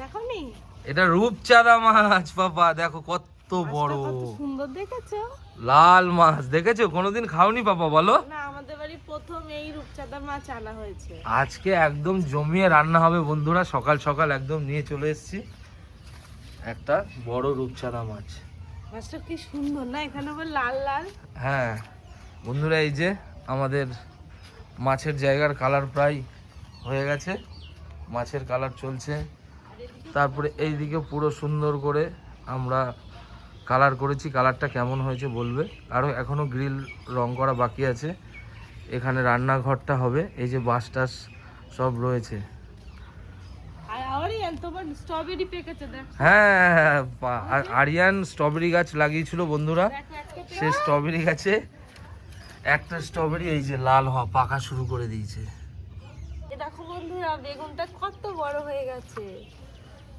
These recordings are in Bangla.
দেখোনি? এটা রূপচাঁদা মাছ বাবা, দেখো কত বড়, কত সুন্দর দেখেছো? লাল মাছ দেখেছো? কোনোদিন খাওনি বাবা বলো? না, আমাদের বাড়ি প্রথম এই রূপচাঁদা মাছ আনা হয়েছে। আজকে একদম জমিয়ে রান্না হবে বন্ধুরা, সকাল সকাল একদম নিয়ে চলে এসেছি একটা বড় রূপচাঁদা মাছ। মাছটা কি সুন্দর না, এখানে আবার লাল লাল। হ্যাঁ বন্ধুরা, এই যে আমাদের মাছের জায়গার কালার প্রায় হয়ে গেছে, মাছের কালার চলছে। তারপরে এইদিকে পুরো সুন্দর করে আমরা কালার করেছি, কালারটা কেমন হয়েছে বলবে। আরও এখনও গ্রিল রং করা বাকি আছে। এখানে রান্নাঘরটা হবে, এই যে বাঁশ টাস সব রয়েছে। হ্যাঁ, আরিয়ান স্ট্রবেরি গাছ লাগিয়েছিল বন্ধুরা, সে স্ট্রবেরি গাছে একটা স্ট্রবেরি এই যে লাল হওয়া পাকা শুরু করে দিয়েছে। দেখো বন্ধুরা, বেগুনটা কত বড় হয়ে গেছে।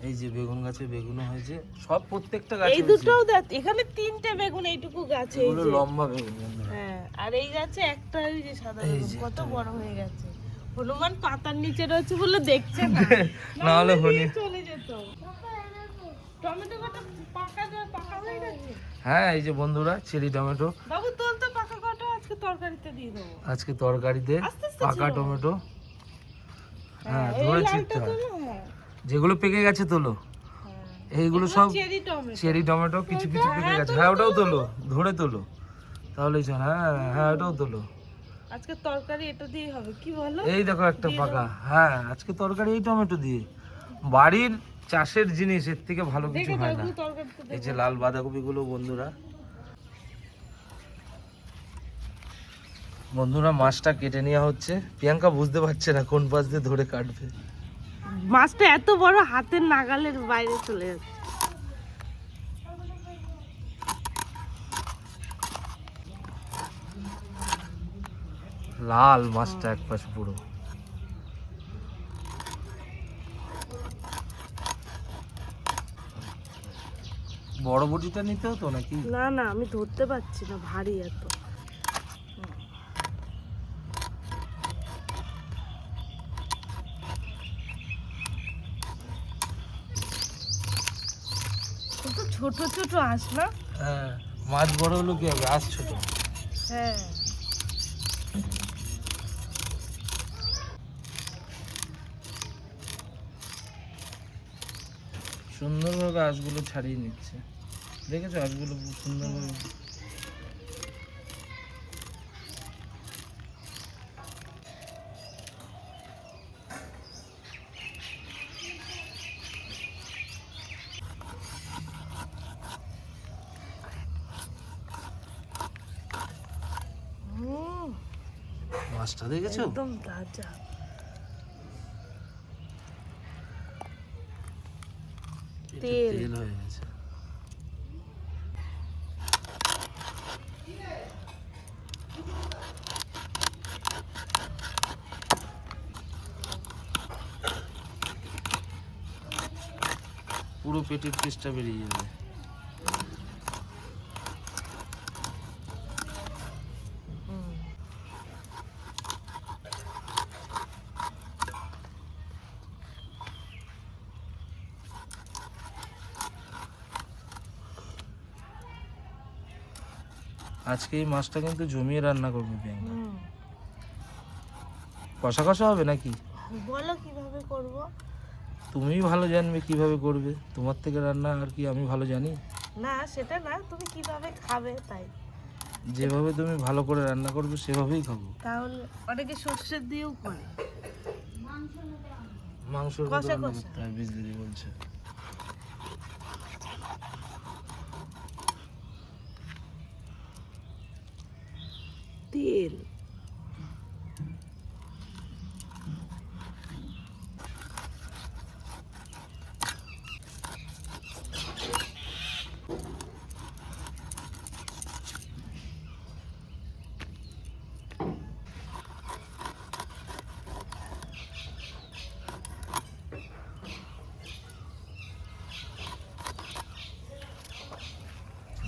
এই যে বেগুন গাছে বেগুনও হয়েছে, সব প্রত্যেকটা গাছে এই দুটোও দেখ, এখানে তিনটে বেগুন এইটুকু গাছে, এগুলো লম্বা বেগুন বন্ধুরা। হ্যাঁ, আর এই গাছে একটা ওই যে সাদা বেগুন কত বড় হয়ে গেছে। হনুমান পাতার নিচে রয়েছে বলে দেখছে না, না হলে চলে যেত। টমেটো কটা পাকা হয়ে গেছে। হ্যাঁ এই যে বন্ধুরা চেরি টমেটো, বাবু তোল তো পাকা কটা, আজকে তরকারিতে দিয়ে দেবো। আজকে তরকারিতে পাকা টমেটো। হ্যাঁ ধরে ছিটতে হয়, যেগুলো পেকে গেছে তোলো, এইগুলো সব চেরি টমেটো, কিছু কিছু পেকে গেছে। হ্যাঁ ওটাও তোলো, ধরে তোলো তাহলে। হ্যাঁ হ্যাঁ ওটাও তোলো, আজকে তরকারি এটা দিয়ে হবে, কি বলো? এই দেখো একটা পাকা। হ্যাঁ আজকে তরকারি এই টমেটো দিয়ে, বাড়ির চাষের জিনিস, এর থেকে ভালো কিছু হয় না। এই যে লাল বাঁধাকপি গুলো বন্ধুরা, বন্ধুরা মাছটা কেটে নেওয়া হচ্ছে। প্রিয়াঙ্কা বুঝতে পারছে না কোন পাশ দিয়ে ধরে কাটবে। মাছটা এত বড়, হাতের নাগালের বাইরে চলে যাচ্ছে। লাল মাছটা এক পাশ পুরো। বড় বটিটা নিতে হতো নাকি? না না, আমি ধরতে পারছি না, ভারী এত। ছোট ছোট আঁশ না? হ্যাঁ মাছ বড় হলো কি হবে, আঁশ ছোট। হ্যাঁ সুন্দরভাবে আঁশগুলো ছাড়িয়ে নিচ্ছে, দেখেছো আঁশগুলো সুন্দরভাবে। মাছটা দেখেছো একদম তাজা। তেল হয়ে গেছে। পুরো পেটের পিসটা বেরিয়ে যাবে। আজকে এই মাছটা কিন্তু জমিয়ে রান্না করবে প্রিয়াঙ্কা। কষা কষা হবে নাকি? বলো কিভাবে করব? তুমিই ভালো জানবে কিভাবে করবে, তোমার থেকে রান্না আর কি আমি ভালো জানি? না সেটা না, তুমি কিভাবে খাবে তাই। যেভাবে তুমি ভালো করে রান্না করবে সেভাবেই খাবো। তাহলে অনেকে সর্ষে দিয়েও করে। মাংসের কষা রান্না কষা। করতে হয় বিজলি বলছে। তেল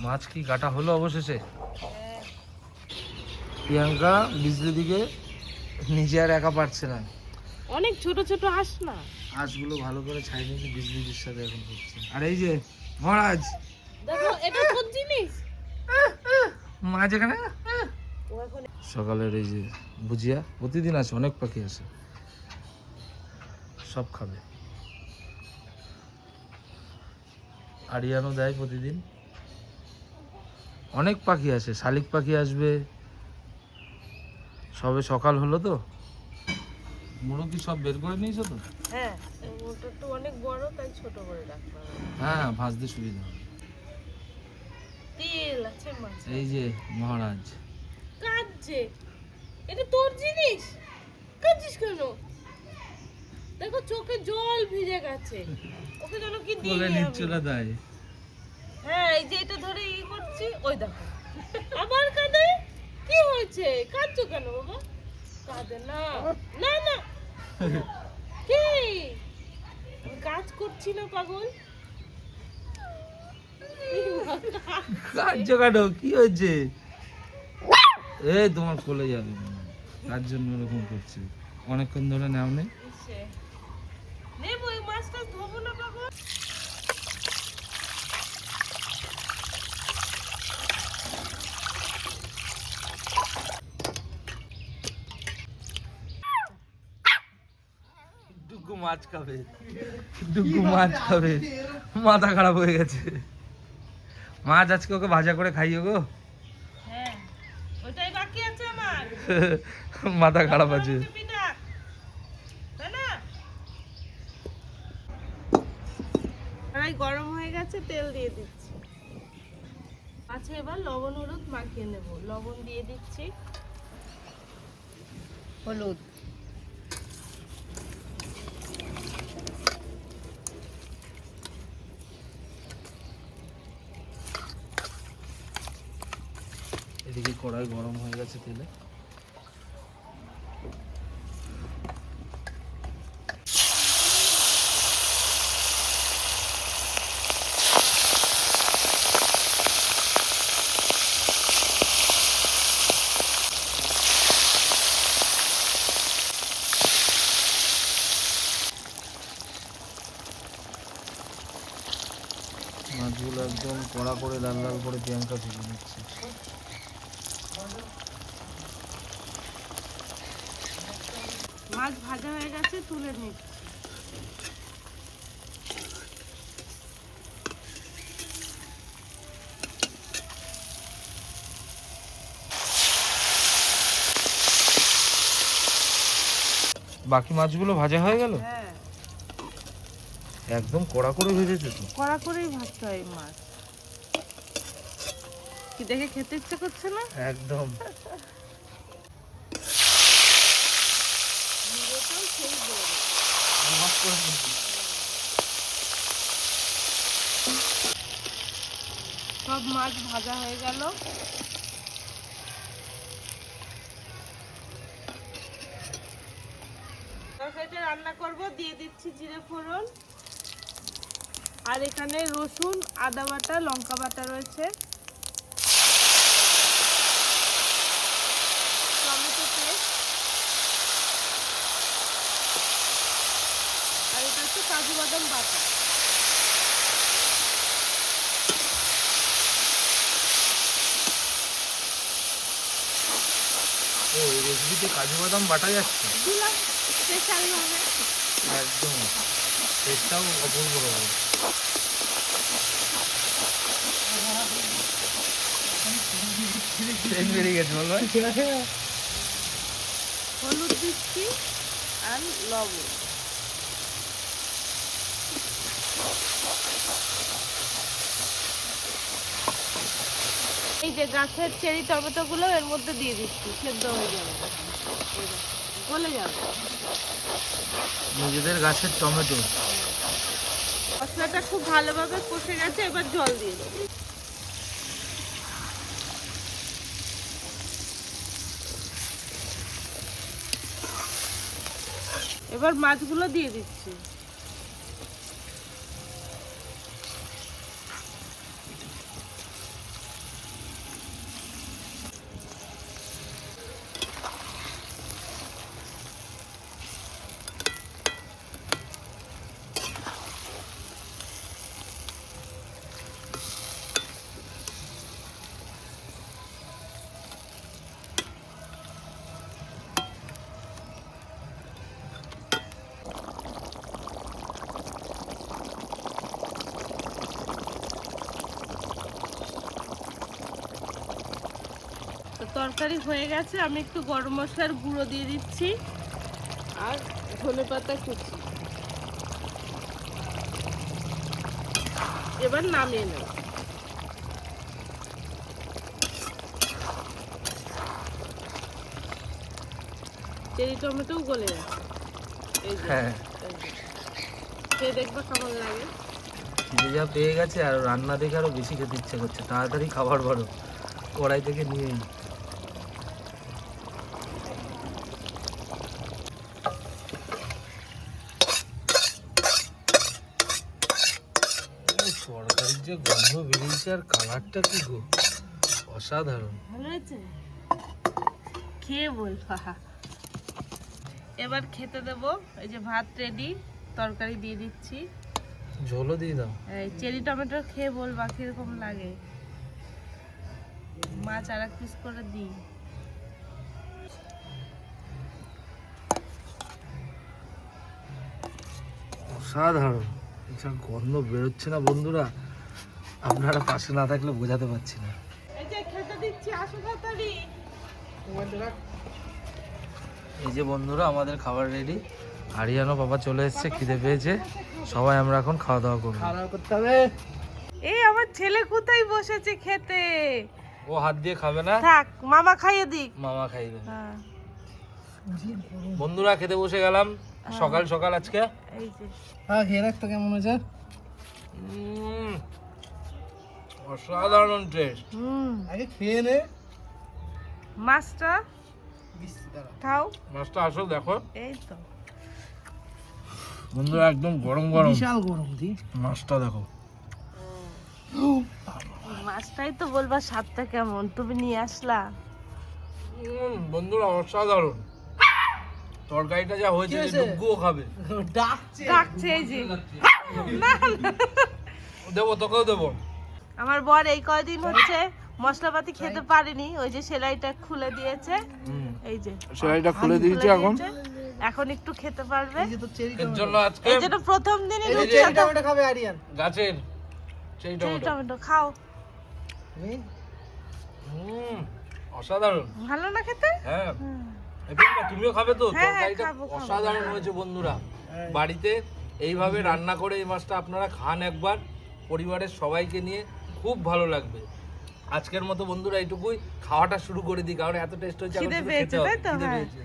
মাছ কি কাটা হলো অবশেষে? প্রিয়াঙ্কা বিজলি দিকে নিজে আর একা পারছে না, অনেক ছোট ছোট হাঁস না। হাঁসগুলো ভালো করে ছাই নিয়ে বিজলির সাথে এখন করছে। আর এই যে মহারাজ, দেখো এটা কোন জিনিস? মাছ এখানে। ও এখন সকালের এই যে ভুজিয়া, প্রতিদিন আছে, অনেক পাখি আছে, সব খাবে। আরিয়ানো দেয় প্রতিদিন, অনেক পাখি আছে, শালিক পাখি আসবে। সবে সকাল হলো তো, মুরগি সব বের করে নিয়েছো তো? হ্যাঁ, ওটা তো অনেক বড়, তাই ছোট করে রাখলাম। হ্যাঁ, ভাজতে সুবিধা। তেল আছে মাছ। এই যে মহারাজ কাঁদছে, এটা তোর জিনিস, কাঁদছিস কেন? দেখো চোখে জল ভিজে গেছে, ওকে যেন কি বলে দিই নিচ্ছলা দেয়। হ্যাঁ, এই যে এটা ধরে করছি, ওই দেখো আবার কাঁদে। কি হয়েছে, কাঁদছো কেন বাবা? কাঁদে না, না না। কি আমি কাজ করছি না পাগল? কাঁদছো কেন, কি হয়েছে? এই তোমার কোলে যাবে, তার জন্য এরকম করছে। অনেকক্ষণ ধরে নাও নেই। নেবো, এই মাছটা ধোবো না পাগল। ডুগু মাছ খাবে, ডুগু মাছ খাবে, মাথা খারাপ হয়ে গেছে। মাছ আজকে ওকে ভাজা করে খাইও গো। হ্যাঁ, ওটাই বাকি আছে আমার। মাথা খারাপ আছে। তাই না? কড়াই গরম হয়ে গেছে, তেল দিয়ে দিচ্ছি। আচ্ছা, এবার লবণ হলুদ মাখিয়ে নেব। লবণ দিয়ে দিচ্ছি, হলুদ, এদিকে কড়াই গরম হয়ে গেছে তেলে। মাছগুলো একদম কড়া করে লাল লাল করে প্রিয়াঙ্কা ভেজে নিচ্ছে। মাছ ভাজা হয়ে গেছে, তুলে নিচ্ছি। বাকি মাছগুলো ভাজা হয়ে গেল? হ্যাঁ, একদম কড়া করে ভেজেছে তো। কড়া করেই ভাজতে হয় মাছ। কি দেখে খেতে ইচ্ছে করছে না? একদম। জিরেটাও সেই বড়। সব মাছ ভাজা হয়ে গেল। তরকারিটা রান্না করব, দিয়ে দিচ্ছি জিরে ফোড়ন। আর এখানে রসুন, আদা বাটা, লঙ্কা বাটা রয়েছে, টমেটো পেস্ট, আর এটা হচ্ছে কাজু বাদাম বাটা। ও, এই রেসিপিতে কাজু বাদাম বাটা যাচ্ছে? দিলাম স্পেশাল ভাবে। একদম, টেস্টটাও অপূর্ব হবে। বেরিয়ে গেছে বল ভাই। হলুদ দিচ্ছি আর লবণ। এই যে গাছের চেরি টমেটো গুলো এর মধ্যে দিয়ে দিচ্ছি, সেদ্ধ হয়ে যাবে, গলে যাবে। নিজেদের গাছের টমেটো। মশলাটা খুব ভালোভাবে কষে গেছে, এবার জল দিয়ে দেবো। এবার মাছগুলো দিয়ে দিচ্ছি। তরকারি হয়ে গেছে, আমি একটু গরম মশলার গুঁড়ো দিয়ে দিচ্ছি আর ধনেপাতা কুচি। এবার নামিয়ে নেব। চেরি টমেটোও গলে গেছে। এই যে, হ্যাঁ এই যে। খেয়ে দেখবা কেমন লাগে। খিদে যা পেয়ে গেছে আর রান্না দেখে আরো বেশি খেতে ইচ্ছে করছে। তাড়াতাড়ি খাবার বাড়ো, কড়াই থেকে নিয়েই। তরকারির যে গন্ধ বেরিয়েছে আর কালারটা কি গো, অসাধারণ। ভালো হয়েছে, খেয়ে বল। এবার খেতে দেবো। এই যে ভাত রেডি, তরকারি দিয়ে দিচ্ছি। ঝোলও দিয়ে দাও। এই চেরি টমেটো খেয়ে বলবা কিরকম লাগে। মাছ আর এক পিস করে দিই। অসাধারণ। যা গন্ধ বেরোচ্ছে না বন্ধুরা, আপনারা পাশে না থাকলে বোঝাতে পারছি না। এই যে খেতে দিচ্ছি, আসো তাড়াতাড়ি। এই যে বন্ধুরা আমাদের খাবার রেডি। আরিয়ানো বাবা চলে এসেছে, খিদে পেয়েছে। সবাই আমরা এখন খাওয়া দাওয়া করবো। করতে হবে। এই আমার ছেলে কোথায় বসেছে খেতে। ও হাত দিয়ে খাবে না, থাক, মামা খাইয়ে দিক। মামা খাইবে। হ্যাঁ, বন্ধুরা খেতে বসে গেলাম সকাল সকাল আজকে। এই যে হ্যাঁ, খেয়ে রাখতো কেমন হয়েছে? অসাধারণ টেস্ট। আগে খেয়ে নে। মাছটা খাও। মাছটা আসো দেখো এই তো বন্ধুরা, একদম গরম গরম বিশাল গরম দি। মাছটা দেখো। মাছটাই তো বলবা স্বাদটা কেমন, তুমি নিয়ে আসলা। বন্ধুরা অসাধারণ। তরকারিটা যা হয়েছে, কি হয়েছে? ডুগুও খাবে। ডাকছে। ডাকছে এই যে। না, না। দেবো, তোকেও দেবো। আমার বর এই কয়দিন হচ্ছে মশলাপাতি খেতে পারেনি, ওই যে সেলাইটা খুলে দিয়েছে। এই যে সেলাইটা খুলে দিয়েছি এখন। এখন একটু খেতে পারবে। এই যে তো চেরি এর জন্য আজকে এই জন্য প্রথম দিনই এই যে রূপসাদা চেরি টমেটো খাবে আরিয়ান। গাছের সেই চেরি টমেটো। টমেটো খাও। অসাধারণ। ভালো না খেতে? হ্যাঁ, এবার তুমিও খাবে তো? হ্যাঁ, হ্যাঁ, তরকারিটা খাবো, খাবো। অসাধারণ হয়েছে বন্ধুরা। বাড়িতে এইভাবে রান্না করে এই মাছটা আপনারা খান একবার, পরিবারের সবাইকে নিয়ে, খুব ভালো লাগবে। আজকের মতো বন্ধুরা এইটুকুই, খাওয়াটা শুরু করে দিই, কারণ এত টেস্ট হয়েছে, এখন খিদে শুধু পেয়েছে, খেতে হবে। তাই তো? খিদে হ্যাঁ। পেয়েছে।